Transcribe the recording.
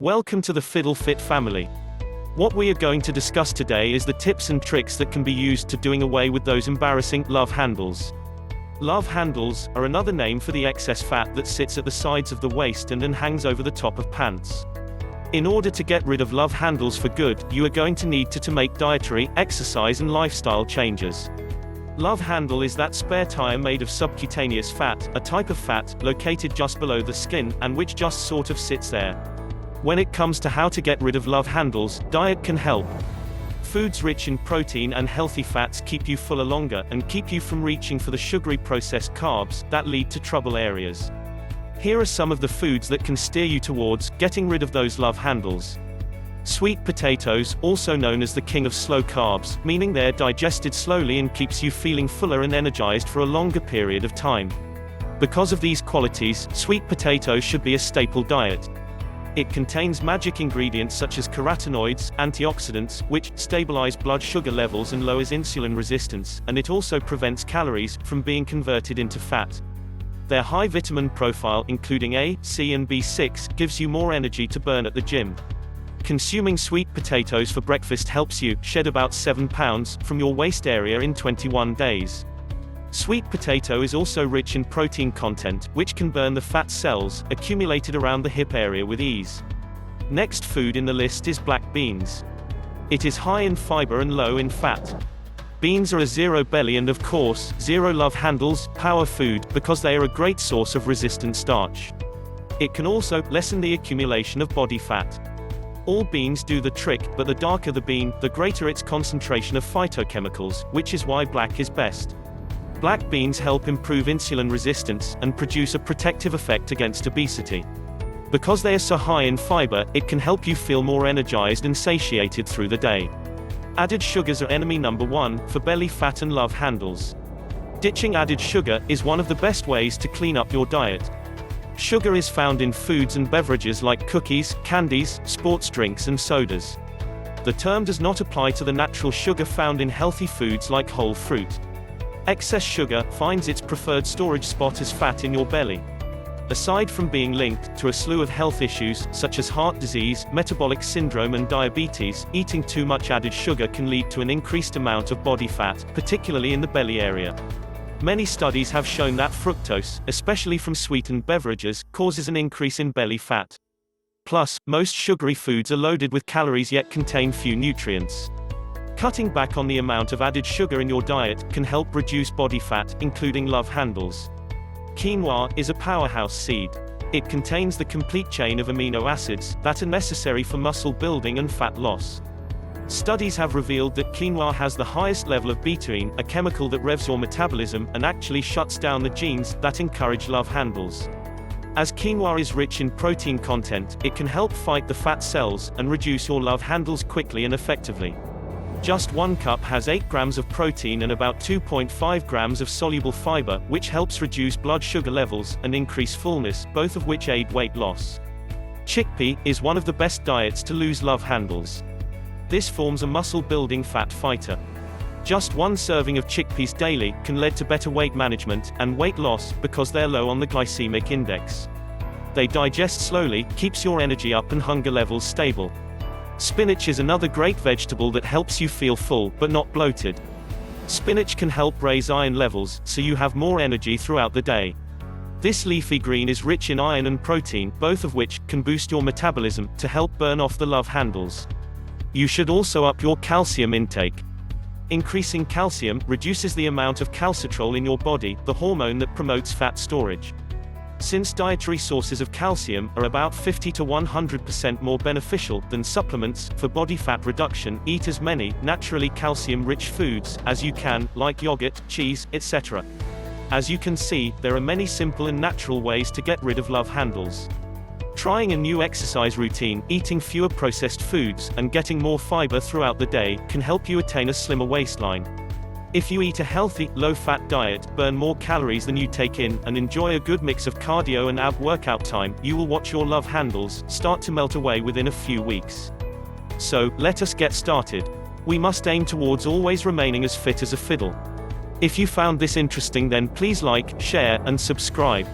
Welcome to the Fiddle Fit family. What we are going to discuss today is the tips and tricks that can be used to doing away with those embarrassing love handles. Love handles are another name for the excess fat that sits at the sides of the waist and hangs over the top of pants. In order to get rid of love handles for good, you are going to need to make dietary, exercise and lifestyle changes. Love handle is that spare tire made of subcutaneous fat, a type of fat located just below the skin, and which just sort of sits there. When it comes to how to get rid of love handles, diet can help. Foods rich in protein and healthy fats keep you fuller longer, and keep you from reaching for the sugary processed carbs that lead to trouble areas. Here are some of the foods that can steer you towards getting rid of those love handles. Sweet potatoes, also known as the king of slow carbs, meaning they're digested slowly and keeps you feeling fuller and energized for a longer period of time. Because of these qualities, sweet potatoes should be a staple diet. It contains magic ingredients such as carotenoids, antioxidants, which stabilize blood sugar levels and lowers insulin resistance, and it also prevents calories from being converted into fat. Their high vitamin profile, including A, C and B6, gives you more energy to burn at the gym. Consuming sweet potatoes for breakfast helps you shed about 7 pounds from your waist area in 21 days. Sweet potato is also rich in protein content, which can burn the fat cells accumulated around the hip area with ease. Next food in the list is black beans. It is high in fiber and low in fat. Beans are a zero belly and of course, zero love handles, power food, because they are a great source of resistant starch. It can also lessen the accumulation of body fat. All beans do the trick, but the darker the bean, the greater its concentration of phytochemicals, which is why black is best. Black beans help improve insulin resistance, and produce a protective effect against obesity. Because they are so high in fiber, it can help you feel more energized and satiated through the day. Added sugars are enemy number one for belly fat and love handles. Ditching added sugar is one of the best ways to clean up your diet. Sugar is found in foods and beverages like cookies, candies, sports drinks and sodas. The term does not apply to the natural sugar found in healthy foods like whole fruit. Excess sugar finds its preferred storage spot as fat in your belly. Aside from being linked to a slew of health issues, such as heart disease, metabolic syndrome and diabetes, eating too much added sugar can lead to an increased amount of body fat, particularly in the belly area. Many studies have shown that fructose, especially from sweetened beverages, causes an increase in belly fat. Plus, most sugary foods are loaded with calories yet contain few nutrients. Cutting back on the amount of added sugar in your diet can help reduce body fat, including love handles. Quinoa is a powerhouse seed. It contains the complete chain of amino acids that are necessary for muscle building and fat loss. Studies have revealed that quinoa has the highest level of betaine, a chemical that revs your metabolism and actually shuts down the genes that encourage love handles. As quinoa is rich in protein content, it can help fight the fat cells and reduce your love handles quickly and effectively. Just 1 cup has 8 grams of protein and about 2.5 grams of soluble fiber, which helps reduce blood sugar levels and increase fullness, both of which aid weight loss. Chickpea is one of the best diets to lose love handles. This forms a muscle-building fat fighter. Just 1 serving of chickpeas daily can lead to better weight management and weight loss because they're low on the glycemic index. They digest slowly, keeps your energy up and hunger levels stable. Spinach is another great vegetable that helps you feel full, but not bloated. Spinach can help raise iron levels, so you have more energy throughout the day. This leafy green is rich in iron and protein, both of which can boost your metabolism to help burn off the love handles. You should also up your calcium intake. Increasing calcium reduces the amount of calcitrol in your body, the hormone that promotes fat storage. Since dietary sources of calcium are about 50 to 100% more beneficial than supplements for body fat reduction, eat as many naturally calcium-rich foods as you can, like yogurt, cheese, etc. As you can see, there are many simple and natural ways to get rid of love handles. Trying a new exercise routine, eating fewer processed foods, and getting more fiber throughout the day can help you attain a slimmer waistline. If you eat a healthy, low-fat diet, burn more calories than you take in, and enjoy a good mix of cardio and ab workout time, you will watch your love handles start to melt away within a few weeks. So, let us get started. We must aim towards always remaining as fit as a fiddle. If you found this interesting, then please like, share, and subscribe.